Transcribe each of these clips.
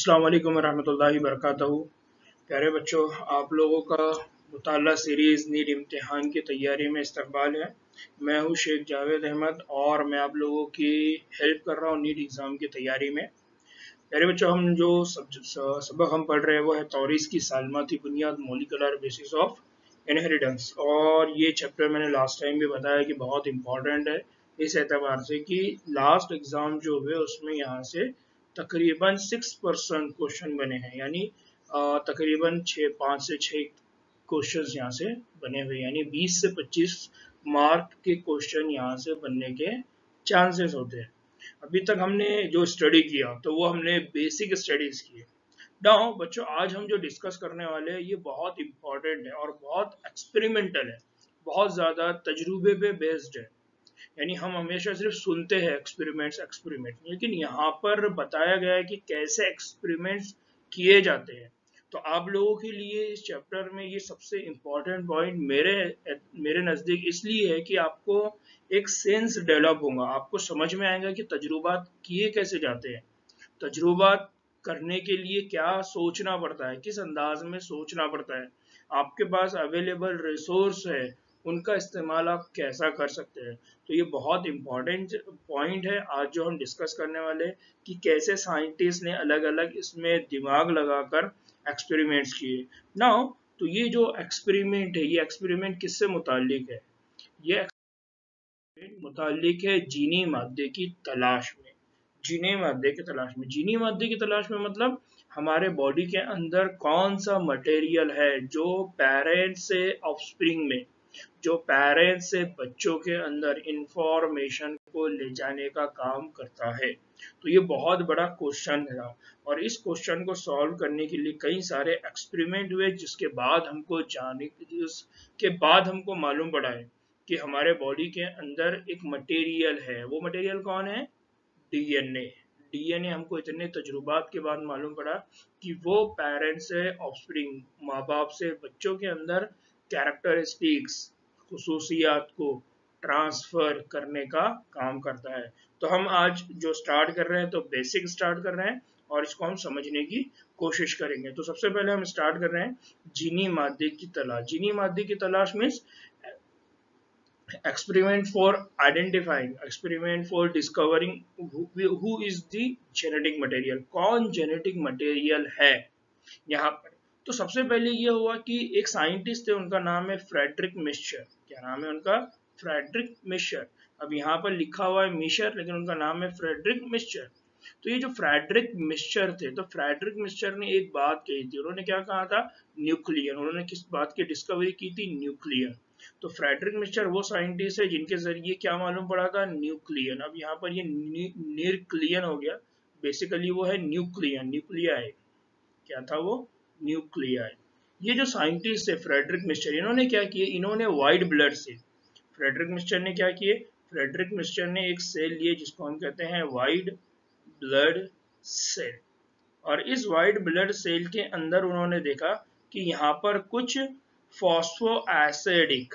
अस्सलाम वालेकुम रहमतुल्लाहि वबरकातुहू। प्यारे बच्चों, आप लोगों का मुताला सीरीज़ नीट इम्तिहान की तैयारी में इस्तकबाल है। मैं हूँ शेख जावेद अहमद और मैं आप लोगों की हेल्प कर रहा हूँ नीट एग्ज़ाम की तैयारी में। प्यारे बच्चों, हम जो सबक हम पढ़ रहे हैं वो है तौरीस की सालमाती बुनियाद, मॉलिक्यूलर बेसिस ऑफ इनहेरिटेंस। और ये चैप्टर मैंने लास्ट टाइम भी बताया कि बहुत इंपॉर्टेंट है इस एतबार से कि लास्ट एग्ज़ाम जो हुए उसमें यहाँ से तकरीबन 6% क्वेश्चन बने हैं, यानी तकरीबन 5 से 6 क्वेश्चन यहाँ से बने हुए, यानी 20 से 25 मार्क के क्वेश्चन यहाँ से बनने के चांसेस होते हैं। अभी तक हमने जो स्टडी किया तो वो हमने बेसिक स्टडीज की। नाउ बच्चों, आज हम जो डिस्कस करने वाले हैं ये बहुत इंपॉर्टेंट है और बहुत एक्सपेरिमेंटल है, बहुत ज़्यादा तजुर्बे पे बेस्ड है। यानी हम हमेशा सिर्फ सुनते हैं एक्सपेरिमेंट, लेकिन यहाँ पर बताया गया है कि कैसे एक्सपेरिमेंट्स किए जाते हैं। तो आप लोगों के लिए इस चैप्टर में ये सबसे इम्पोर्टेंट पॉइंट मेरे नज़दीक इसलिए है कि आपको एक सेंस डेवलप होगा, आपको समझ में आएगा कि तजुर्बात किए कैसे जाते हैं, तजुर्बात करने के लिए क्या सोचना पड़ता है, किस अंदाज में सोचना पड़ता है, आपके पास अवेलेबल रिसोर्स है उनका इस्तेमाल आप कैसा कर सकते हैं। तो ये बहुत इंपॉर्टेंट पॉइंट है आज जो हम डिस्कस करने वाले हैं कि कैसे साइंटिस्ट ने अलग अलग इसमें दिमाग लगाकर एक्सपेरिमेंट्स किए। नाउ तो ये जो एक्सपेरिमेंट है ये एक्सपेरिमेंट किससे मुतालिक है? ये एक्सपेरिमेंट मुतालिक है जीनी मादे की तलाश में। जीनी मादे की तलाश में, जीनी मादे की तलाश में मतलब हमारे बॉडी के अंदर कौन सा मटेरियल है जो पेरेंट्स से ऑफस्प्रिंग में, जो पेरेंट्स से बच्चों के अंदर इंफॉर्मेशन को ले जाने का काम करता है। तो ये बहुत बड़ा क्वेश्चन है और इस क्वेश्चन को सॉल्व करने के लिए कई सारे एक्सपेरिमेंट हुए, जिसके बाद हमको मालूम पड़ा है कि हमारे बॉडी के अंदर एक मटेरियल है। वो मटेरियल कौन है? डीएनए। डीएनए हमको इतने तजुर्बात के बाद मालूम पड़ा कि वो पेरेंट्स से ऑफस्प्रिंग, माँ बाप से बच्चों के अंदर कैरेक्टरिस्टिक्स, खुसूसियात को ट्रांसफर करने का काम करता है। तो हम आज जो स्टार्ट कर रहे हैं तो बेसिक स्टार्ट कर रहे हैं और इसको हम समझने की कोशिश करेंगे। तो सबसे पहले हम स्टार्ट कर रहे हैं जीनी मादे की तलाश। जीनी मादे की तलाश means experiment for identifying, experiment for discovering who is the genetic material, कौन जेनेटिक मटेरियल है यहाँ पर। तो सबसे पहले ये हुआ कि एक साइंटिस्ट थे, उनका नाम है फ्रेडरिक मिश्चर। क्या नाम है उनका? फ्रेडरिक मिश्चर। अब यहाँ पर लिखा हुआ है मिश्चर, लेकिन उनका नाम है फ्रेडरिक मिश्चर। तो ये जो फ्रेडरिक मिश्चर थे, तो फ्रेडरिक मिश्चर ने एक बात कही थी। उन्होंने क्या कहा था? न्यूक्लियन। उन्होंने किस बात की डिस्कवरी की थी? न्यूक्लियन। तो फ्रेडरिक मिश्चर वो साइंटिस्ट है जिनके जरिए क्या मालूम पड़ा था? न्यूक्लियन। अब यहाँ पर ये निर्क्लियन हो गया, बेसिकली वो है न्यूक्लियन, न्यूक्लियाई। क्या था वो? न्यूक्लियाई। ये जो साइंटिस्ट है फ्रेडरिक मिश्चर, इन्होंने क्या किए? इन्होंने व्हाइट ब्लड से, फ्रेडरिक मिश्चर ने क्या किए? फ्रेडरिक मिश्चर ने एक सेल लिए जिसको हम कहते हैं व्हाइट ब्लड सेल। और इस व्हाइट ब्लड सेल के अंदर उन्होंने देखा कि यहाँ पर कुछ फॉस्फो एसिडिक,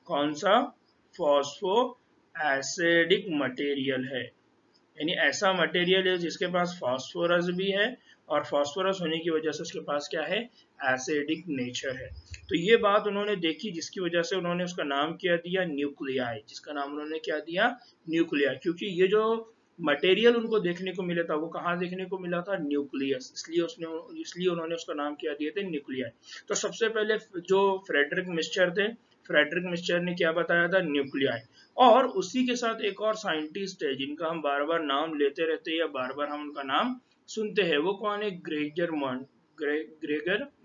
कौन सा? फॉस्फो एसिडिक मटेरियल है, यानी ऐसा मटेरियल है जिसके पास फास्फोरस भी है और फास्फोरस होने की वजह से उसके पास क्या है? एसिडिक नेचर है। तो ये बात उन्होंने देखी, जिसकी वजह से उन्होंने उसका नाम क्या दिया? न्यूक्लियाई। जिसका नाम उन्होंने क्या दिया? न्यूक्लियाई। क्योंकि ये जो मटेरियल उनको देखने को मिला था वो कहाँ देखने को मिला था? न्यूक्लियस। इसलिए उन्होंने उसका नाम क्या दिए थे? न्यूक्लियाई। तो सबसे पहले जो फ्रेडरिक मिश्चर थे, फ्रेडरिक मिश्चर ने क्या बताया था? न्यूक्लियाई। और उसी के साथ एक और साइंटिस्ट है जिनका हम बार बार नाम लेते रहते हैं या बार बार हम उनका नाम सुनते हैं। वो कौन है? Gregor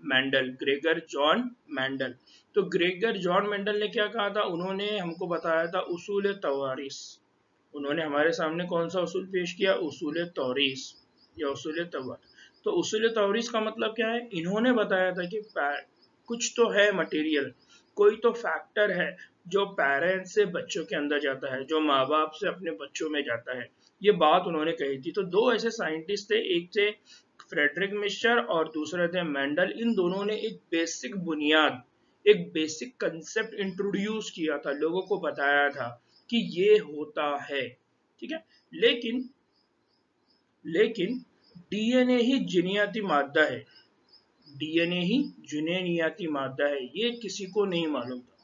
Mendel, Gregor John Mendel. तो ग्रेगर जॉन मेंडल ने क्या कहा था? उन्होंने हमको बताया था उसूल तवारीस। उन्होंने हमारे सामने कौन सा उसूल पेश किया? उसूल तौरीस या उसूल तवार। तो उसूल तौरीस का मतलब क्या है? इन्होंने बताया था कि कुछ तो है मटेरियल, कोई तो फैक्टर है जो पेरेंट्स से बच्चों के अंदर जाता है, जो माँ बाप से अपने बच्चों में जाता है। ये बात उन्होंने कही थी। तो दो ऐसे साइंटिस्ट थे, एक थे फ्रेडरिक मिश्चर और दूसरे थे मेंडल। इन दोनों ने एक बेसिक बुनियाद, एक बेसिक कंसेप्ट इंट्रोड्यूस किया था, लोगों को बताया था कि ये होता है। ठीक है। लेकिन डीएनए ही जीनियाती मादा है, डीएनए ही जीनियाती मादा है, ये किसी को नहीं मालूम था।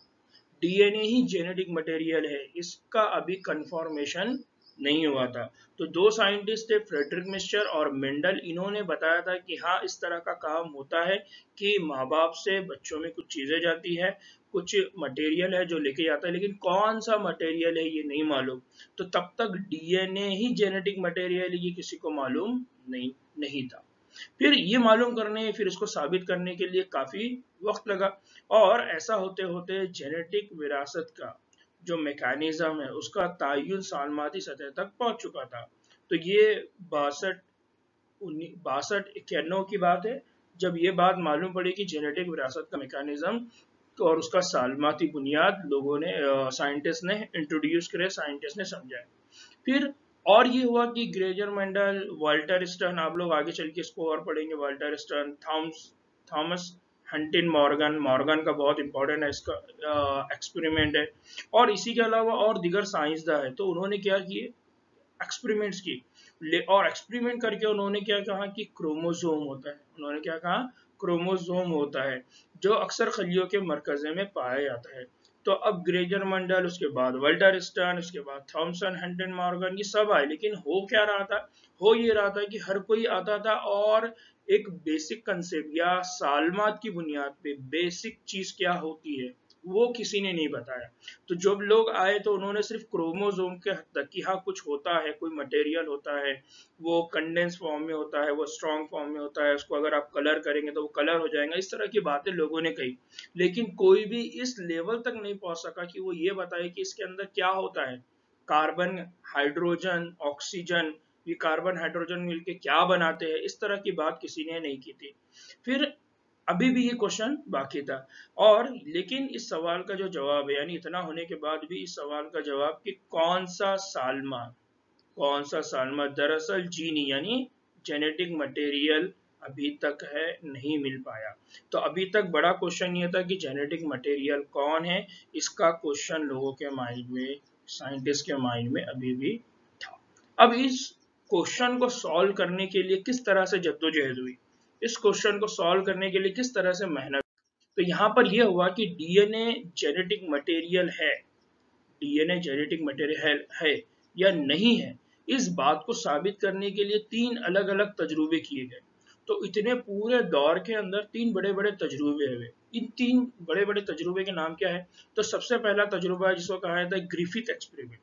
डीएनए ही जेनेटिक मटेरियल है, इसका अभी कंफर्मेशन नहीं हुआ था। तो दो साइंटिस्ट थे, फ्रेडरिक मिस्चर और मेंडल, इन्होंने बताया था कि हाँ इस तरह का काम होता है कि माँ बाप से बच्चों में कुछ चीजें जाती है, कुछ मटेरियल है जो लेके जाता है, लेकिन कौन सा मटेरियल है ये नहीं मालूम। तो तब तक डीएनए ही जेनेटिक मटेरियल है ये किसी को मालूम नहीं था। फिर ये मालूम करने, फिर इसको साबित करने के लिए काफी वक्त लगा, और ऐसा होते होते जेनेटिक विरासत का जो मैकेनिज्म है उसका तयन सालमाती सतह तक पहुंच चुका था। तो ये 62-91 की बात है जब ये बात मालूम पड़ी कि जेनेटिक विरासत का मैकेनिज्म और उसका सालमाती बुनियाद लोगों ने, साइंटिस्ट ने इंट्रोड्यूस करे, साइंटिस्ट ने समझाया। फिर और ये हुआ कि ग्रेगर मेंडल, वाल्टर स्टर्न, आप लोग आगे चल के इसको और पढ़ेंगे, Walter Stern, Thomas Hunt Morgan, Morgan का बहुत इंपॉर्टेंट है इसका एक्सपेरिमेंट है, और इसी के अलावा और दिगर साइंसदान है। तो उन्होंने क्या किए, एक्सपेरिमेंट्स की, और एक्सपेरिमेंट करके उन्होंने क्या कहा कि क्रोमोसोम होता है, उन्होंने क्या कहा, क्रोमोसोम होता है जो अक्सर खलियों के मरकजे में पाया जाता है। तो अब ग्रेगर मंडल, उसके बाद वाल्टर स्टर्न, उसके बाद थॉमसन हंटिन मॉर्गन, ये सब आए, लेकिन हो क्या रहा था, हो ये रहा था कि हर कोई आता था और एक बेसिक कंसेप्ट या सालमात की बुनियाद पे बेसिक चीज क्या होती है वो किसी ने नहीं बताया। तो जब लोग आए तो उन्होंने सिर्फ क्रोमोसोम के हद तक कि हाँ कुछ होता है, कोई मटेरियल होता है, वो कंडेंस फॉर्म में होता है, वो स्ट्रॉन्ग फॉर्म में होता है, उसको अगर आप कलर करेंगे तो वो कलर हो जाएगा, इस तरह की बातें लोगों ने कही। लेकिन कोई भी इस लेवल तक नहीं पहुंच सका कि वो ये बताए कि इसके अंदर क्या होता है, कार्बन, हाइड्रोजन, ऑक्सीजन, ये कार्बन हाइड्रोजन मिलके क्या बनाते हैं, इस तरह की बात किसी ने नहीं की थी। फिर अभी भी ये क्वेश्चन बाकी था, और लेकिन इस सवाल का जो जवाब है, यानी इतना होने के बाद भी इस सवाल का जवाब कि कौन सा सालमा, कौन सा सालमा दरअसल जीनी यानी जेनेटिक मटेरियल अभी तक है नहीं मिल पाया। तो अभी तक बड़ा क्वेश्चन ये था कि जेनेटिक मटेरियल कौन है, इसका क्वेश्चन लोगों के माइंड में, साइंटिस्ट के माइंड में अभी भी था। अब इस क्वेश्चन को सॉल्व करने के लिए किस तरह से जद्दोजहद हुई, इस क्वेश्चन को सॉल्व करने के लिए किस तरह से मेहनत, तो यहाँ पर यह हुआ कि डीएनए जेनेटिक मटेरियल है, डीएनए जेनेटिक मटेरियल है या नहीं है, इस बात को साबित करने के लिए 3 अलग अलग तजुर्बे किए गए। तो इतने पूरे दौर के अंदर 3 बड़े बड़े तजुर्बे हुए। इन 3 बड़े बड़े तजुर्बे के नाम क्या है, तो सबसे पहला तजुर्बा जिसको कहा जाता है ग्रिफिथ एक्सपेरिमेंट।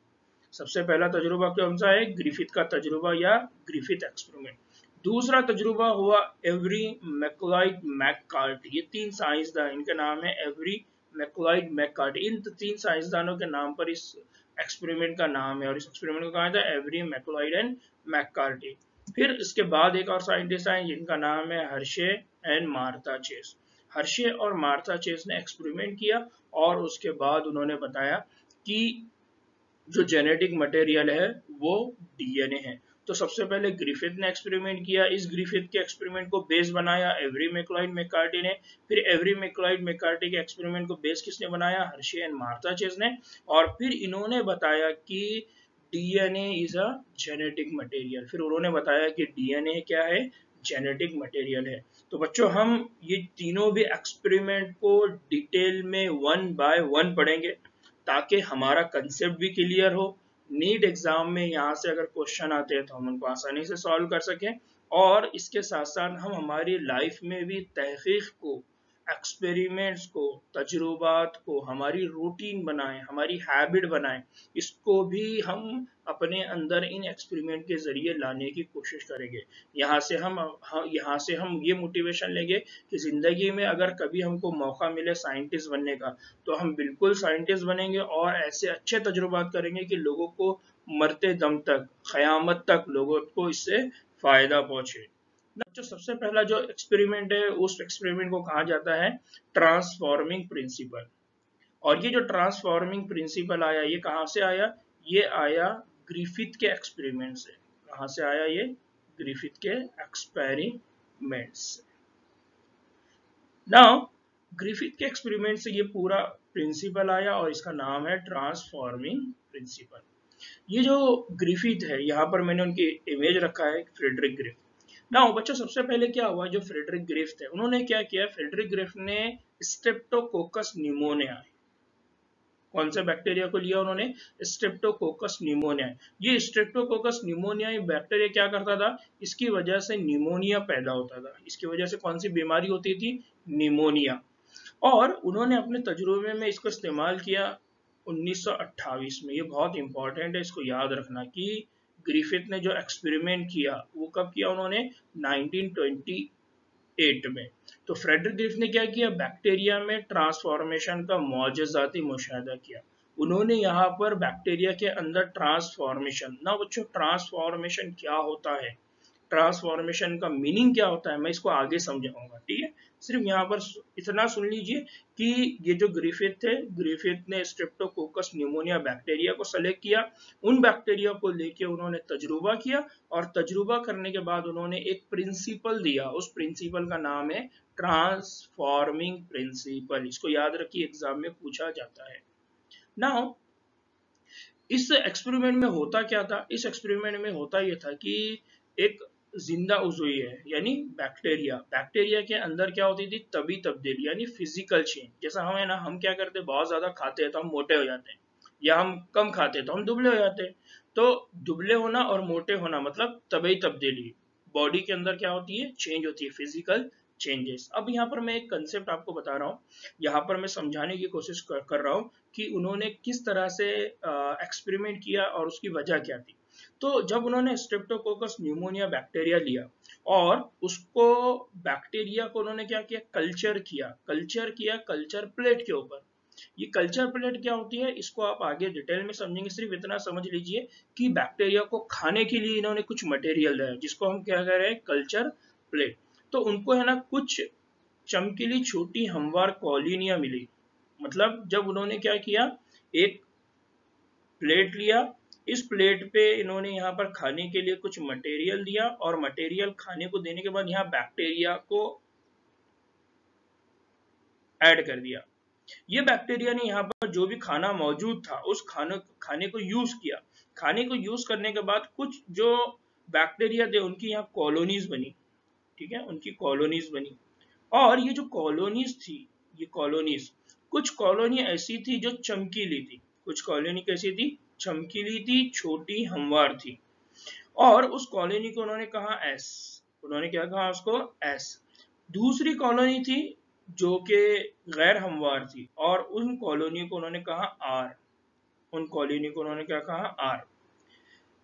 सबसे पहला तजुर्बा कौन सा है, ग्रिफिथ का तजुर्बा या ग्रिफिथ एक्सपेरिमेंट। दूसरा तजुर्बा हुआ एवरी मैकलॉयड मैककार्टी, ये 3 साइंसदान, इनका नाम है एवरी मैकलॉयड मैककार्टी, इन 3 साइंसदानों के नाम पर इस एक्सपेरिमेंट का नाम है, और इस एक्सपेरिमेंट को कहा था एवरी मैकलॉयड एंड मैककार्टी। फिर इसके बाद एक और साइंटिस्ट आए जिनका नाम है Hershey and Martha Chase. Hershey और मार्था चेस ने एक्सपेरिमेंट किया और उसके बाद उन्होंने बताया कि जो जेनेटिक मटेरियल है वो डीएनए है। तो सबसे पहले ग्रिफिथ ने एक्सपेरिमेंट किया, इस ग्रिफिथ के एक्सपेरिमेंट को बेस बनाया एवरी मैकलॉयड मैककार्टी ने। फिर एवरी मैकलॉयड मैककार्टी के एक्सपेरिमेंट को बेस किसने बनाया, हर्शे एंड मार्था चेस ने। और फिर इन्होंने बताया कि DNA is a genetic material, फिर उन्होंने बताया कि डीएनए क्या है, जेनेटिक मटेरियल है। तो बच्चों हम ये तीनों भी एक्सपेरिमेंट को डिटेल में 1 बाय 1 पढ़ेंगे ताकि हमारा कंसेप्ट भी क्लियर हो, नीट एग्जाम में यहाँ से अगर क्वेश्चन आते हैं तो हम उनको आसानी से सॉल्व कर सकें, और इसके साथ साथ हम हमारी लाइफ में भी तहकीक को, एक्सपेरिमेंट्स को, तजुर्बात को हमारी रूटीन बनाएं, हमारी हैबिट बनाएं, इसको भी हम अपने अंदर इन एक्सपेरिमेंट के जरिए लाने की कोशिश करेंगे। यहाँ से हम ये मोटिवेशन लेंगे कि जिंदगी में अगर कभी हमको मौका मिले साइंटिस्ट बनने का तो हम बिल्कुल साइंटिस्ट बनेंगे और ऐसे अच्छे तजुर्बात करेंगे कि लोगों को मरते दम तक, क़यामत तक लोगों को इससे फायदा पहुंचे। जो सबसे पहला जो एक्सपेरिमेंट है उस एक्सपेरिमेंट को कहा जाता है ट्रांसफॉर्मिंग प्रिंसिपल। और ये जो ट्रांसफॉर्मिंग प्रिंसिपल आया, ये कहाँ से आया, ये आया ग्रिफिथ के एक्सपेरिमेंट से। कहाँ से आया, ये ग्रिफिथ के एक्सपेरिमेंट से। नाउ ग्रिफिथ के एक्सपेरिमेंट से ये पूरा प्रिंसिपल आया और इसका नाम है ट्रांसफॉर्मिंग प्रिंसिपल। ये जो ग्रिफिथ है, यहाँ पर मैंने उनकी इमेज रखा है, फ्रेडरिक ग्रिफिथ। ना बच्चों, सबसे पहले क्या हुआ, जो फ्रेडरिक ग्रिफ थे उन्होंने क्या किया, फ्रेडरिक ग्रिफ ने स्ट्रेप्टोकोकस निमोनिया, कौन से बैक्टीरिया को लिया उन्होंने, स्ट्रेप्टोकोकस निमोनिया। ये स्ट्रेप्टोकोकस निमोनिया ये बैक्टीरिया क्या करता था, इसकी वजह से निमोनिया पैदा होता था, इसकी वजह से कौन सी बीमारी होती थी, निमोनिया। और उन्होंने अपने तजुर्बे में इसको इस्तेमाल किया 1928 में। ये बहुत इंपॉर्टेंट है, इसको याद रखना कि ग्रिफिथ ने जो एक्सपेरिमेंट किया वो कब किया उन्होंने, 1928 में। तो फ्रेडरिक ग्रिफ ने क्या किया, बैक्टीरिया में ट्रांसफॉर्मेशन का मौजज़ाती मुशाहिदा किया। उन्होंने यहाँ पर बैक्टीरिया के अंदर ट्रांसफॉर्मेशन, ना बच्चों ट्रांसफॉर्मेशन क्या होता है, ट्रांसफॉर्मेशन का मीनिंग क्या होता है, मैं इसको आगे समझाऊंगा, ठीक है। सिर्फ यहाँ पर इतना सुन लीजिए कि ये जो ग्रिफिथ थे, ग्रिफिथ ने स्ट्रेप्टोकोकस निमोनिया बैक्टीरिया को सेलेक्ट किया, उन बैक्टीरिया को लेके उन्होंने तजुर्बा किया, और तजुर्बा करने के बाद उन्होंने एक प्रिंसिपल दिया, उस प्रिंसिपल का नाम है ट्रांसफॉर्मिंग प्रिंसिपल। इसको याद रखिए, एग्जाम में पूछा जाता है। नाउ इस एक्सपेरिमेंट में होता क्या था, इस एक्सपेरिमेंट में होता यह था कि एक जिंदा उज़वी है यानी बैक्टीरिया, बैक्टीरिया के अंदर क्या होती थी, तभी तब्दीली यानी फिजिकल चेंज। जैसा हम है ना, हम क्या करते, बहुत ज्यादा खाते हैं तो हम मोटे हो जाते हैं, या हम कम खाते हैं तो हम दुबले हो जाते हैं। तो दुबले होना और मोटे होना मतलब तभी तब्दीली, बॉडी के अंदर क्या होती है, चेंज होती है, फिजिकल चेंजेस। अब यहाँ पर मैं एक कंसेप्ट आपको बता रहा हूँ, यहाँ पर मैं समझाने की कोशिश कर रहा हूँ कि उन्होंने किस तरह से एक्सपेरिमेंट किया और उसकी वजह क्या थी। तो जब उन्होंने स्ट्रेप्टोकोकस न्यूमोनिया बैक्टीरिया लिया और उसको, बैक्टीरिया को उन्होंने क्या किया, कल्चर प्लेट के ऊपर। ये कल्चर प्लेट क्या होती है, इसको आप आगे डिटेल में समझेंगे, सिर्फ इतना समझ लीजिए कि बैक्टीरिया को खाने के लिए इन्होंने कुछ मटेरियल दिया जिसको हम क्या कह रहे हैं, कल्चर प्लेट। तो उनको है ना कुछ चमकीली छोटी हमवार कॉलोनियां मिली। मतलब जब उन्होंने क्या किया, एक प्लेट लिया, इस प्लेट पे इन्होंने यहाँ पर खाने के लिए कुछ मटेरियल दिया, और मटेरियल खाने को देने के बाद यहाँ बैक्टीरिया को ऐड कर दिया। ये बैक्टीरिया ने यहाँ पर जो भी खाना मौजूद था उस खाने को यूज किया। खाने को यूज करने के बाद कुछ जो बैक्टीरिया थे उनकी यहाँ कॉलोनीज बनी, ठीक है, उनकी कॉलोनीज बनी। और ये जो कॉलोनीज थी, ये कॉलोनीज, कुछ कॉलोनी ऐसी थी जो चमकीली थी, कुछ कॉलोनी कैसी थी, चमकीली थी, छोटी हमवार थी, और उस कॉलोनी को उन्होंने कहा एस। उन्होंने क्या कहा उसको, एस। दूसरी कॉलोनी थी जो कि गैर हमवार थी, और उन कॉलोनी को उन्होंने कहा आर। उन कॉलोनी को उन्होंने क्या कहा, आर।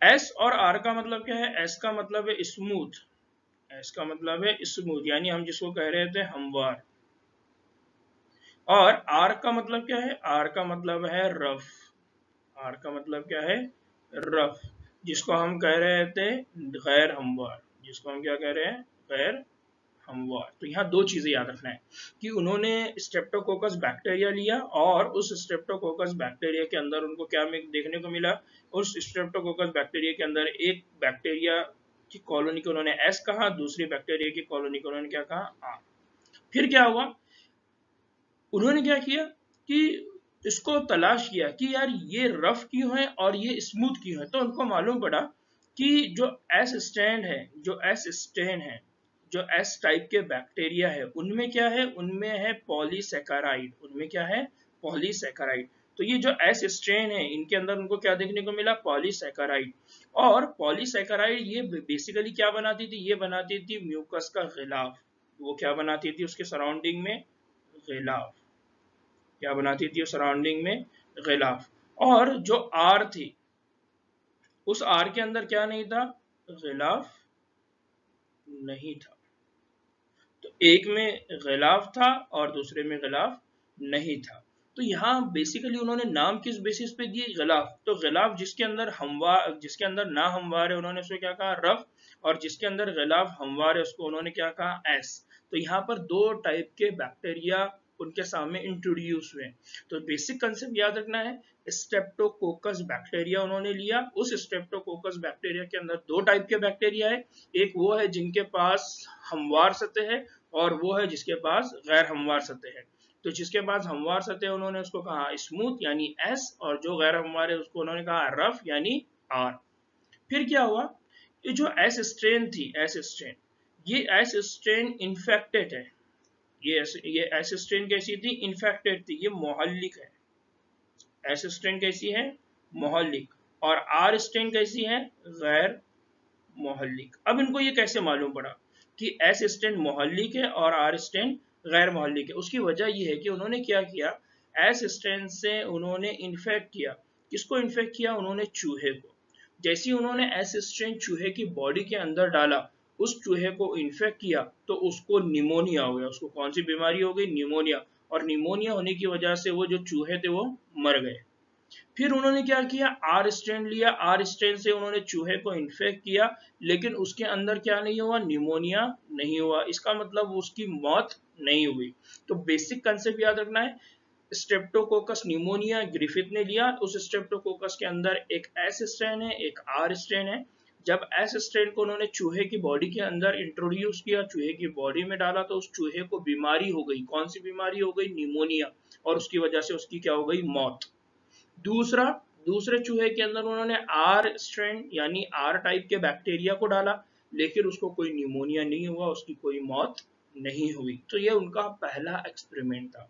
एस और आर का मतलब क्या है, एस का मतलब है स्मूथ, एस का मतलब है स्मूथ यानी हम जिसको कह रहे थे हमवार, और आर का मतलब क्या है, आर का मतलब है रफ, आर का मतलब क्या है, रफ, जिसको हम कह रहे थे गैर हमवार, जिसको हम क्या कह रहे हैं, गैर हमवार। तो यहाँ दो चीजें याद रखना है कि उन्होंने स्ट्रेप्टोकोकस बैक्टीरिया लिया, और उस स्ट्रेप्टोकोकस बैक्टीरिया के अंदर उनको क्या देखने को मिला, उस स्ट्रेप्टोकोकस बैक्टीरिया के अंदर एक बैक्टीरिया की कॉलोनी को उन्होंने एस कहा, दूसरी बैक्टीरिया की कॉलोनी को उन्होंने क्या कहा, आर। फिर क्या हुआ, उन्होंने क्या किया कि इसको तलाश किया कि यार ये रफ क्यों है और ये स्मूथ क्यों है। तो उनको मालूम पड़ा कि जो एस स्टैंड है, जो एस स्टेन है, जो एस टाइप के बैक्टीरिया है, उनमें क्या है, उनमें है पॉलीसैकेराइड, उनमें क्या है, पॉलीसैकेराइड। तो ये जो एस स्ट्रेन है इनके अंदर उनको क्या देखने को मिला, पॉलीसैकेराइड। और पॉलीसैकेराइड ये बेसिकली क्या बनाती थी, ये बनाती थी म्यूकस का गिलाफ। वो क्या बनाती थी, उसके सराउंडिंग में गिलाफ, क्या बनाती थी सराउंडिंग में गिलाफ। और जो आर थी, उस आर के अंदर क्या नहीं था, गिलाफ नहीं था। तो एक में गिलाफ था और दूसरे में गिलाफ नहीं था। तो यहाँ बेसिकली उन्होंने नाम किस बेसिस पे दिए, गिलाफ। तो गिलाफ जिसके अंदर हमवार, जिसके अंदर ना हमवार है उन्होंने उसको क्या कहा, रफ, और जिसके अंदर गिलाफ हमवार है उसको उन्होंने क्या कहा, एस। तो यहाँ पर दो टाइप के बैक्टीरिया उनके सामने इंट्रोड्यूस हुए। तो बेसिक कंसेप्ट याद रखना है, स्ट्रेप्टोकोकस बैक्टीरिया उन्होंने लिया। उस स्ट्रेप्टोकोकस बैक्टीरिया के अंदर दो टाइप के बैक्टीरिया है, एक वो है जिनके पास हमवार सतह है, और वो है जिसके पास गैर हमवार सतह है। तो जिसके पास हमवार सतह उन्होंने उसको कहा स्मूथ यानी एस, और जो गैर हमवार है उसको उन्होंने कहा रफ यानी आर। फिर क्या हुआ, ये जो एस स्ट्रेन थी, एस स्ट्रेन, ये एस स्ट्रेन इन्फेक्टेड है, ये एस स्ट्रेन कैसी थी, इन्फेक्टेड थी, ये मोहल्लिक है। एस स्ट्रेन कैसी है, मोहल्लिक, और आर स्ट्रेन कैसी है, गैर मोहल्लिक। अब इनको ये कैसे मालूम पड़ा कि एस स्ट्रेन मोहल्लिक है और आर स्ट्रेन गैर मोहल्लिक है? उसकी वजह ये है कि उन्होंने क्या किया, एस स्ट्रेन से उन्होंने इन्फेक्ट किया। किसको इन्फेक्ट किया, उन्होंने चूहे को। जैसे ही उन्होंने एस स्ट्रेन चूहे की बॉडी के अंदर डाला, उस चूहे को इन्फेक्ट किया, तो उसको निमोनिया हो गया। उसको कौन सी बीमारी हो गई, निमोनिया। और निमोनिया होने की वजह से वो जो चूहे थे वो मर गए। फिर उन्होंने क्या किया, आर स्ट्रेन लिया, आर स्ट्रेन से उन्होंने चूहे को इन्फेक्ट किया, लेकिन उसके अंदर क्या नहीं हुआ, निमोनिया नहीं हुआ। इसका मतलब उसकी मौत नहीं हुई। तो बेसिक कंसेप्ट याद रखना है, स्ट्रेप्टोकोकस निमोनिया ग्रिफिथ ने लिया। उस स्ट्रेप्टोकोकस के अंदर एक एस स्ट्रेन है, एक आर स्ट्रेन है। जब एस स्ट्रेन को उन्होंने चूहे की बॉडी के अंदर इंट्रोड्यूस किया, चूहे की बॉडी में डाला, तो उस चूहे को बीमारी हो गई। कौन सी बीमारी हो गई, निमोनिया, और उसकी वजह से उसकी क्या हो गई, मौत। दूसरे चूहे के अंदर उन्होंने आर स्ट्रेन यानी आर टाइप के बैक्टीरिया को डाला, लेकिन उसको कोई निमोनिया नहीं हुआ, उसकी कोई मौत नहीं हुई। तो ये उनका पहला एक्सपेरिमेंट था।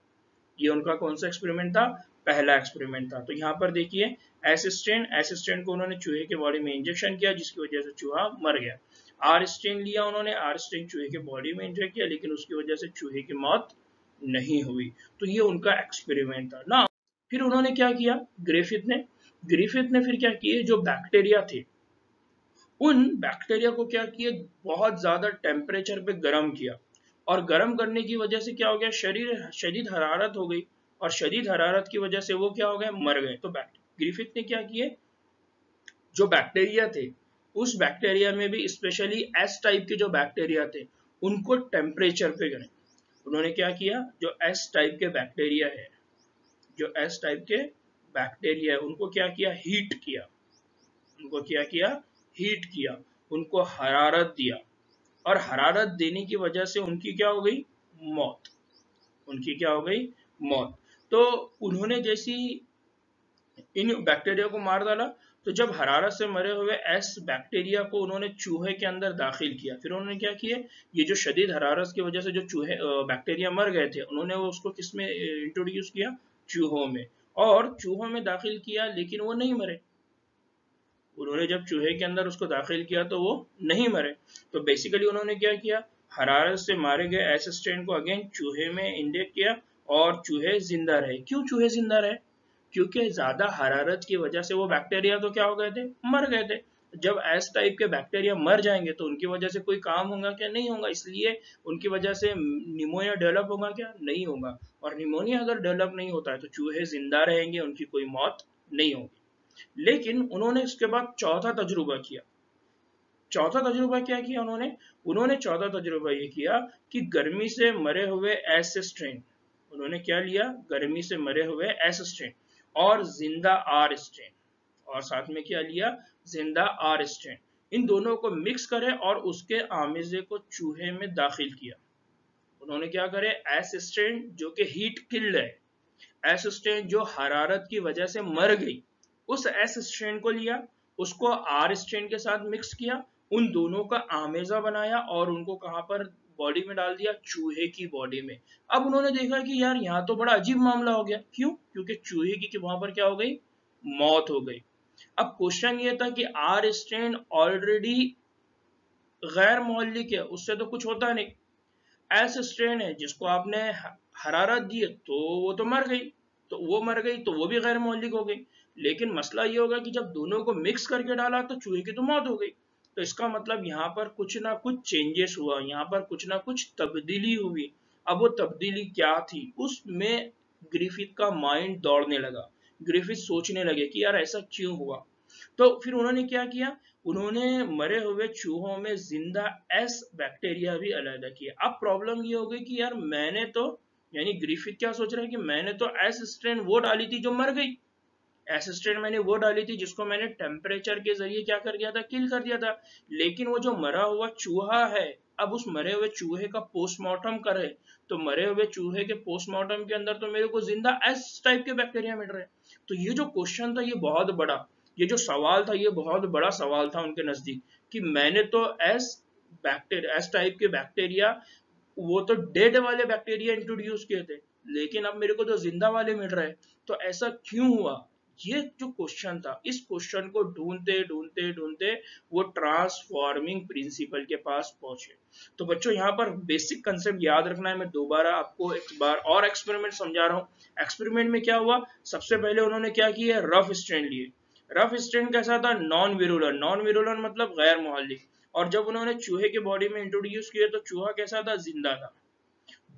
ये उनका कौन सा एक्सपेरिमेंट था, पहला एक्सपेरिमेंट था। तो यहाँ पर देखिए, एस स्ट्रेन को उन्होंने चूहे के बॉडी में इंजेक्शन किया, जिसकी वजह से चूहा मर गया। आर स्ट्रेन लिया उन्होंने, आर स्ट्रेन चूहे के बॉडी में इंजेक्ट किया, लेकिन उसकी वजह से चूहे की मौत नहीं हुई। तो ये उनका एक्सपेरिमेंट था ना। फिर उन्होंने क्या किया, ग्रिफिथ ने फिर क्या किए, जो बैक्टीरिया थे, उन बैक्टीरिया को क्या किया, बहुत ज्यादा टेम्परेचर पे गर्म किया। और गर्म करने की वजह से क्या हो गया, शरीर शदीद हरारत हो गई, और शदीद हरारत की वजह से वो क्या हो गए, मर गए। तो ग्रिफिथ ने क्या किए, जो बैक्टीरिया थे, उस बैक्टीरिया में भी स्पेशली एस टाइप के जो बैक्टीरिया थे, उनको टेम्परेचर पे गए। उन्होंने क्या किया, जो एस टाइप के बैक्टीरिया है, जो एस टाइप के बैक्टीरिया है, उनको क्या किया, हीट किया। उनको क्या किया, हीट किया, उनको हरारत दिया, और हरारत देने की वजह से उनकी क्या हो गई, मौत। उनकी क्या हो गई, मौत। तो उन्होंने जैसी इन बैक्टीरिया को मार डाला, तो जब हरारत से मरे हुए एस बैक्टीरिया को उन्होंने चूहे के अंदर दाखिल किया, फिर उन्होंने क्या किया, ये जो शदीद हरारत की वजह से जो चूहे बैक्टीरिया मर गए थे, उन्होंने वो उसको किस में इंट्रोड्यूस किया, चूहों में। और चूहों में दाखिल किया, लेकिन वो नहीं मरे। उन्होंने जब चूहे के अंदर उसको दाखिल किया तो वो नहीं मरे। तो बेसिकली उन्होंने क्या किया, हरारत से मारे गए एस स्ट्रेन को अगेन चूहे में इंजेक्ट किया, और चूहे जिंदा रहे। क्यों चूहे जिंदा रहे, क्योंकि ज्यादा हरारत की वजह से वो बैक्टीरिया तो क्या हो गए थे, मर गए थे। जब एस टाइप के बैक्टीरिया मर जाएंगे तो उनकी वजह से कोई काम होगा क्या, नहीं होगा। इसलिए उनकी वजह से निमोनिया डेवलप होगा क्या, नहीं होगा। और निमोनिया अगर डेवलप नहीं होता है तो चूहे जिंदा रहेंगे, उनकी कोई मौत नहीं होगी। लेकिन उन्होंने इसके बाद चौथा तजुर्बा किया। चौथा तजुर्बा क्या किया उन्होंने, चौथा तजुर्बा ये किया कि गर्मी से मरे हुए एस स्ट्रेन, उन्होंने क्या लिया, गर्मी से मरे हुए एस स्ट्रेन और जिंदा आर स्ट्रेन, और साथ में क्या लिया, जिंदा आर स्ट्रेन, इन दोनों को मिक्स करे और उसके आमेजे को चूहे में दाखिल किया। उन्होंने क्या करे, एस स्ट्रेन जो कि हीट किल्ड है, एस स्ट्रेन जो हरारत की वजह से मर गई, उस एस स्ट्रेन को लिया, उसको आर स्ट्रेन के साथ मिक्स किया, उन दोनों का आमेजा बनाया, और उनको कहां पर, बॉडी में डाल दिया, चूहे की बॉडी में। अब उन्होंने देखा कि यार यहाँ तो बड़ा अजीब मामला हो गया। क्यों, क्योंकि चूहे की वहां पर क्या हो गई, मौत हो गई। अब क्वेश्चन ये था कि आर स्ट्रेन ऑलरेडी गैर मौलिक है, उससे तो कुछ होता नहीं। एस स्ट्रेन है, जिसको आपने हरारत दी तो वो तो मर गई, तो वो भी गैर मौलिक हो गई। लेकिन मसला ये होगा कि जब दोनों को मिक्स करके डाला तो चूहे की तो मौत हो गई। तो इसका मतलब यहाँ पर कुछ ना कुछ चेंजेस हुआ, यहाँ पर कुछ ना कुछ तब्दीली हुई। अब वो तब्दीली क्या थी, उसमें ग्रिफिथ का माइंड दौड़ने लगा। ग्रिफिथ सोचने लगे कि यार ऐसा क्यों हुआ। तो फिर उन्होंने क्या किया, उन्होंने मरे हुए चूहों में जिंदा एस बैक्टीरिया भी अलग किया। अब प्रॉब्लम ये हो गई कि यार मैंने तो, यानी ग्रिफिथ क्या सोच रहा है कि मैंने तो एस स्ट्रेन वो डाली थी जो मर गई, एस स्ट्रेन मैंने वो डाली थी जिसको मैंने टेम्परेचर के जरिए क्या कर दिया था, किल कर दिया था। लेकिन वो जो मरा हुआ चूहा है, अब उस मरे हुए चूहे का पोस्टमार्टम करे, तो मरे हुए चूहे के पोस्टमार्टम के अंदर तो मेरे को जिंदा एस टाइप के बैक्टीरिया मिल रहे हैं। तो ये जो क्वेश्चन था, ये बहुत बड़ा, ये जो सवाल था, ये बहुत बड़ा सवाल था उनके नजदीक, कि मैंने तो एस बैक्टीरिया, एस टाइप के बैक्टीरिया, वो तो डेड वाले बैक्टीरिया इंट्रोड्यूस किए थे, लेकिन अब मेरे को तो जिंदा वाले मिल रहे हैं, तो ऐसा क्यों हुआ? ये जो क्वेश्चन था, इस क्वेश्चन को ढूंढते ढूंढते ढूंढते वो ट्रांसफॉर्मिंग प्रिंसिपल के पास पहुंचे। तो बच्चों यहाँ पर बेसिक कंसेप्ट याद रखना है, मैं दोबारा आपको एक बार और एक्सपेरिमेंट समझा रहा हूँ। एक्सपेरिमेंट में क्या हुआ, सबसे पहले उन्होंने क्या किया, रफ स्ट्रेन लिए। रफ स्ट्रेन कैसा था, नॉन विरुलेंट, नॉन विरुलेंट मतलब गैर मुहल्लिक। और जब उन्होंने चूहे के बॉडी में इंट्रोड्यूस किया तो चूहा कैसा था, जिंदा था।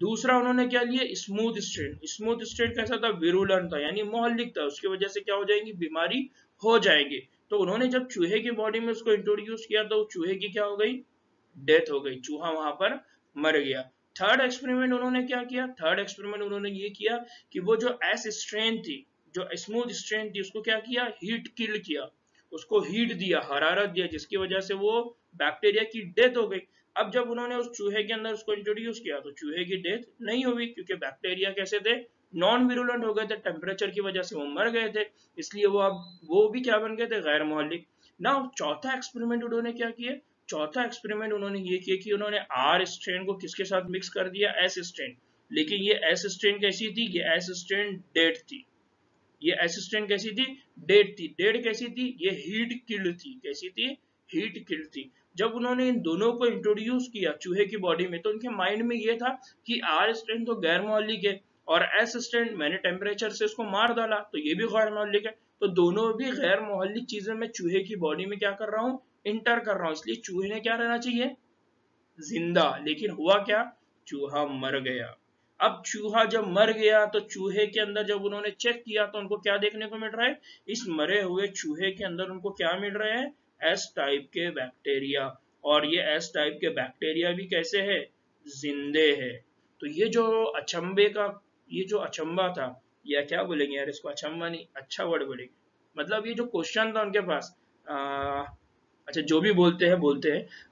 दूसरा उन्होंने क्या लिया, स्मूथ स्ट्रेन। स्मूथ स्ट्रेन कैसा था, विरुलेंट था, यानी मुहल्लिक था, उसकी वजह से क्या हो जाएगी, बीमारी हो जाएगी। तो उन्होंने जब चूहे की बॉडी में उसको इंट्रोड्यूस किया तो चूहे की क्या हो गई, डेथ हो गई, चूहा वहां पर मर गया। थर्ड एक्सपेरिमेंट उन्होंने क्या किया, थर्ड एक्सपेरिमेंट उन्होंने ये किया कि वो जो एस स्ट्रेन थी, जो स्मूथ स्ट्रेन थी, उसको क्या किया, हीट किल किया, उसको हीट दिया, हरारत दिया, जिसकी वजह से वो बैक्टीरिया की डेथ हो गई। अब जब उन्होंने उस चूहे के अंदर उसको इंट्रोड्यूस किया तो चूहे की डेथ नहीं हुई, क्योंकि बैक्टीरिया कैसे थे, नॉन विरुलेंट हो गए थे, टेम्परेचर की वजह से वो मर गए थे, इसलिए वो अब वो भी क्या बन गए थे, गैर मुहल्लिक। ना चौथा एक्सपेरिमेंट उन्होंने क्या किया, चौथा एक्सपेरिमेंट उन्होंने ये किया कि उन्होंने आर स्ट्रेन को किसके साथ मिक्स कर दिया, एस स्ट्रेन। लेकिन ये एस स्ट्रेन कैसी थी, ये एस स्ट्रेन डेड थी, ये असिस्टेंट कैसी थी, डेड थी। डेड कैसी थी, ये हीट किल्ड थी, कैसी थी, हीट किल्ड थी। जब उन्होंने इन दोनों को इंट्रोड्यूस किया चूहे की बॉडी में, तो उनके माइंड में ये था कि आर स्ट्रेन तो गैर मुहल्लिक है और एस स्ट्रेन मैंने टेम्परेचर से उसको मार डाला तो ये भी गैर मुहल्लिक है, तो दोनों भी गैर मुहल्लिक चीजें मैं चूहे की बॉडी में क्या कर रहा हूँ, इंटर कर रहा हूँ, इसलिए चूहे ने क्या रहना चाहिए, जिंदा। लेकिन हुआ क्या, चूहा मर गया। अब चूहा जब मर गया तो चूहे के अंदर जब उन्होंने चेक किया तो उनको क्या देखने को मिल रहा है, इस मरे हुए चूहे के अंदर उनको क्या मिल रहे हैं, एस टाइप के बैक्टीरिया। और ये एस टाइप के बैक्टीरिया भी कैसे है, जिंदे है। तो ये जो अचंबे का, ये जो अचंबा था, या क्या बोलेंगे यार इसको, अचंबा नहीं, अच्छा वर्ड बोलेंगे, मतलब ये जो क्वेश्चन था उनके पास, अच्छा जो भी बोलते हैं,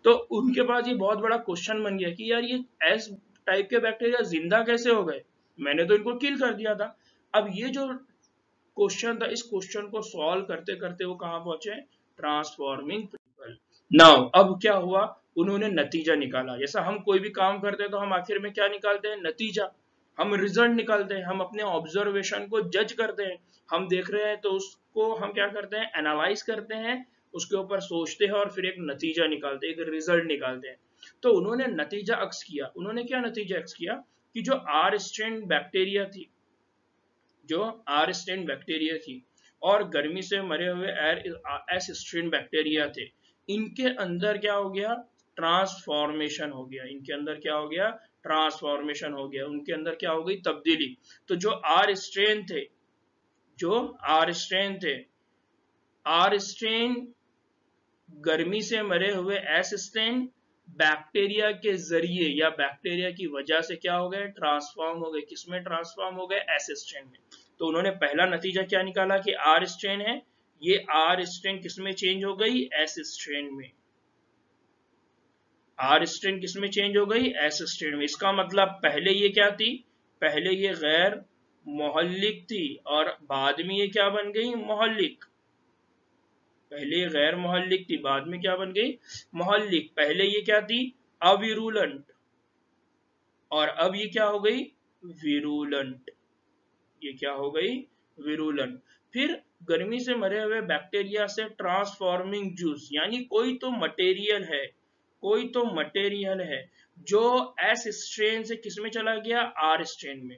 तो उनके पास ये बहुत बड़ा क्वेश्चन बन गया कि यार ये एस टाइप के बैक्टीरिया जिंदा कैसे हो गए, मैंने तो इनको किल कर दिया था। अब ये जो क्वेश्चन था, इस क्वेश्चन को सॉल्व करते करते वो कहां पहुंचे, ट्रांसफॉर्मिंग प्रिंसिपल। नाउ अब क्या हुआ, उन्होंने नतीजा निकाला। जैसा हम कोई भी काम करते हैं तो हम आखिर में क्या निकालते हैं, नतीजा, हम रिजल्ट निकालते हैं, हम अपने ऑब्जर्वेशन को जज करते हैं, हम देख रहे हैं तो उसको हम क्या करते हैं, एनालाइज करते हैं, उसके ऊपर सोचते हैं और फिर एक नतीजा निकालते हैं, एक रिजल्ट निकालते हैं। तो उन्होंने नतीजा अक्स किया। उन्होंने क्या नतीजा अक्स किया कि जो आर स्ट्रेन बैक्टीरिया थी, जो आर स्ट्रेन बैक्टीरिया थी और गर्मी से मरे हुए एस स्ट्रेन बैक्टीरिया थे, इनके अंदर क्या हो गया, ट्रांसफॉर्मेशन हो गया। इनके अंदर क्या हो गया, ट्रांसफॉर्मेशन हो गया, उनके अंदर क्या हो गई, तब्दीली। तो जो आर स्ट्रेन थे, जो आर स्ट्रेन थे, आर स्ट्रेन गर्मी से मरे हुए एस स्ट्रेन बैक्टीरिया के जरिए या बैक्टीरिया की वजह से क्या हो गए, ट्रांसफॉर्म हो गए। किसमें ट्रांसफॉर्म हो गए, एस स्ट्रेन में। तो उन्होंने पहला नतीजा क्या निकाला कि आर स्ट्रेन है, ये आर स्ट्रेन किसमें चेंज हो गई, एस स्ट्रेन में। आर स्ट्रेन किसमें चेंज हो गई, एस स्ट्रेन में। इसका मतलब पहले ये क्या थी, पहले ये गैर मुहल्लिक थी और बाद में ये क्या बन गई, मुहल्लिक। पहले ये गैर मुहल्लिक थी, बाद में क्या बन गई, मुहल्लिक। पहले ये क्या थी, अविरुलेंट, और अब ये क्या हो गई, विरुलेंट। ये क्या हो गई, विरुलेंट। फिर गर्मी से मरे हुए बैक्टीरिया से ट्रांसफॉर्मिंग जूस, यानी कोई तो मटेरियल है, कोई तो मटेरियल है जो एस स्ट्रेन से किसमें चला गया, आर स्ट्रेन में।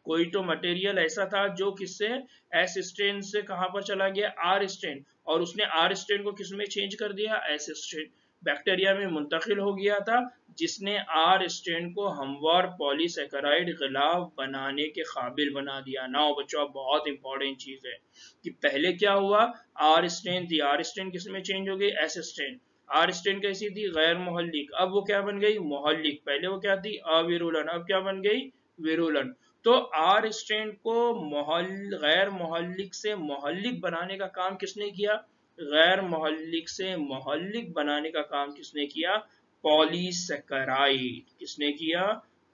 कोई तो मटेरियल ऐसा था जो किससे, एस स्ट्रेन से कहां पर चला गया, आर स्ट्रेन, और उसने आर स्ट्रेन को किसमें चेंज कर दिया, एस स्ट्रेन बैक्टीरिया में मुंतकिल हो गया था, जिसने आर स्ट्रेन को हमवार पॉलीसेकेराइड गिलाफ बनाने के काबिल बना दिया। ना बच्चों, बहुत इंपॉर्टेंट चीज है कि पहले क्या हुआ, आर स्ट्रेन थी, आर स्ट्रेन किसमें चेंज हो गई, एस स्ट्रेन। आर स्ट्रेन कैसी थी, गैर मुहल्लिक, अब वो क्या बन गई, मुहल्लिक। पहले वो क्या थी, अविरुलन, अब क्या बन गई, विरुलन। तो आर स्ट्रेन को गैर मुहल्लिक से मुहल्लिक बनाने का काम किसने किया, गैर मुहल्लिक से मुहल्लिक बनाने का काम किसने किया, पॉलीसेकेराइड। किसने किया,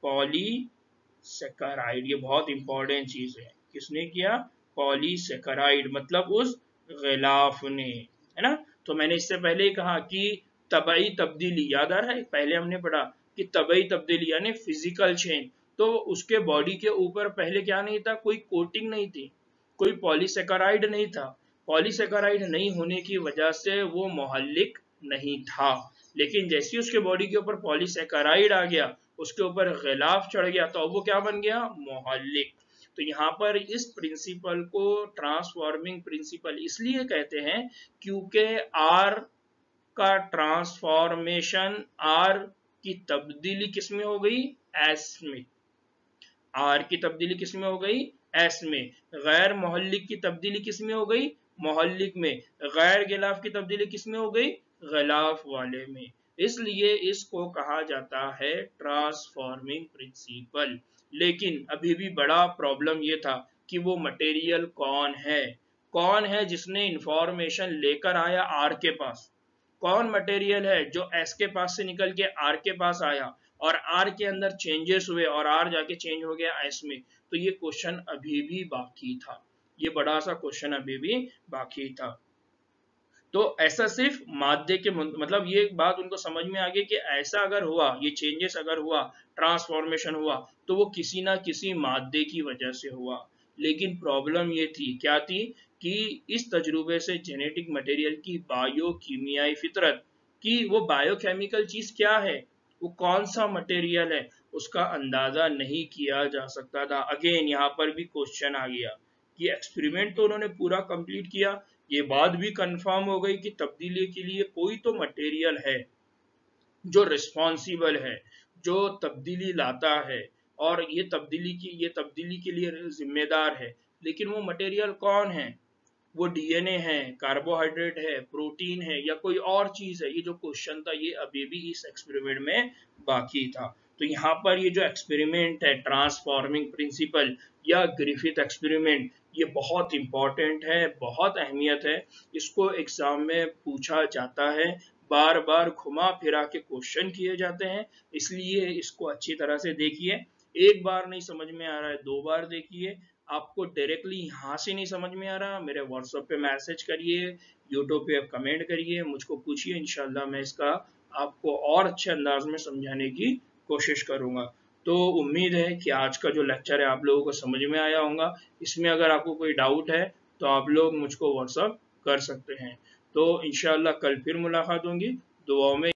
पॉलीसेकेराइड। ये बहुत इंपॉर्टेंट चीज है, किसने किया, पॉलीसेकेराइड, मतलब उस गिलाफ ने, है ना। तो मैंने इससे पहले ही कहा कि तबई तब्दीली याद आ रहा है, पहले हमने पढ़ा कि तबई तब्दीली यानी फिजिकल चेंज। तो उसके बॉडी के ऊपर पहले क्या नहीं था, कोई कोटिंग नहीं थी, कोई पॉलीसेकेराइड नहीं था। पॉलीसेकेराइड नहीं होने की वजह से वो मोहल्लिक नहीं था। लेकिन जैसे ही उसके बॉडी के ऊपर पॉलीसेकेराइड आ गया, उसके ऊपर गिलाफ चढ़ गया, तो अब वो क्या बन गया, मोहल्लिक। तो यहाँ पर इस प्रिंसिपल को ट्रांसफॉर्मिंग प्रिंसिपल इसलिए कहते हैं क्योंकि आर का ट्रांसफॉर्मेशन, आर की तब्दीली किसमें हो गई, एस में। आर की तब्दीली किसमें हो गई, एस में। गैर मोहल्लिक की तब्दीली किसमें हो गई, मोहल्लिक में। गैर गिलाफ की तब्दीली किसमें हो गई, गिलाफ वाले में। इसलिए इसको कहा जाता है ट्रांसफॉर्मिंग प्रिंसिपल। लेकिन अभी भी बड़ा प्रॉब्लम ये था कि वो मटेरियल कौन है, कौन है जिसने इंफॉर्मेशन लेकर आया आर के पास, कौन मटेरियल है जो एस के पास से निकल के आर के पास आया और आर के अंदर चेंजेस हुए और आर जाके चेंज हो गया एस में। तो ये क्वेश्चन अभी भी बाकी था, ये बड़ा सा क्वेश्चन अभी भी बाकी था। तो ऐसा सिर्फ मादे के मतलब ये बात उनको समझ में आ गई कि ऐसा अगर हुआ, ये चेंजेस अगर हुआ, ट्रांसफॉर्मेशन हुआ, तो वो किसी ना किसी मादे की वजह से हुआ। लेकिन प्रॉब्लम ये थी, क्या थी, कि इस तजुर्बे से जेनेटिक मटेरियल की बायोकीमियाई फितरत की, वो बायोकेमिकल चीज क्या है, वो कौन सा मटेरियल है, उसका अंदाजा नहीं किया जा सकता था। अगेन यहाँ पर भी क्वेश्चन आ गया कि एक्सपेरिमेंट तो उन्होंने पूरा कंप्लीट किया, ये बात भी कंफर्म हो गई कि तब्दीली के लिए कोई तो मटेरियल है जो रिस्पॉन्सिबल है, जो तब्दीली लाता है और ये तब्दीली के लिए जिम्मेदार है। लेकिन वो मटेरियल कौन है, वो डीएनए है, कार्बोहाइड्रेट है, प्रोटीन है, या कोई और चीज है, ये जो क्वेश्चन था ये अभी भी इस एक्सपेरिमेंट में बाकी था। तो यहाँ पर ये जो एक्सपेरिमेंट है ट्रांसफॉर्मिंग प्रिंसिपल या ग्रिफिथ एक्सपेरिमेंट, ये बहुत इंपॉर्टेंट है, बहुत अहमियत है। इसको एग्जाम में पूछा जाता है, बार बार घुमा फिरा के क्वेश्चन किए जाते हैं, इसलिए इसको अच्छी तरह से देखिए। एक बार नहीं समझ में आ रहा है, दो बार देखिए। आपको डायरेक्टली यहाँ से नहीं समझ में आ रहा, मेरे व्हाट्सएप पे मैसेज करिए, यूट्यूब पे कमेंट करिए, मुझको पूछिए, इंशाल्लाह मैं इसका आपको और अच्छे अंदाज में समझाने की कोशिश करूंगा। तो उम्मीद है कि आज का जो लेक्चर है आप लोगों को समझ में आया होगा। इसमें अगर आपको कोई डाउट है तो आप लोग मुझको व्हाट्सएप कर सकते हैं। तो इंशाल्लाह कल फिर मुलाकात होगी, दुआओं में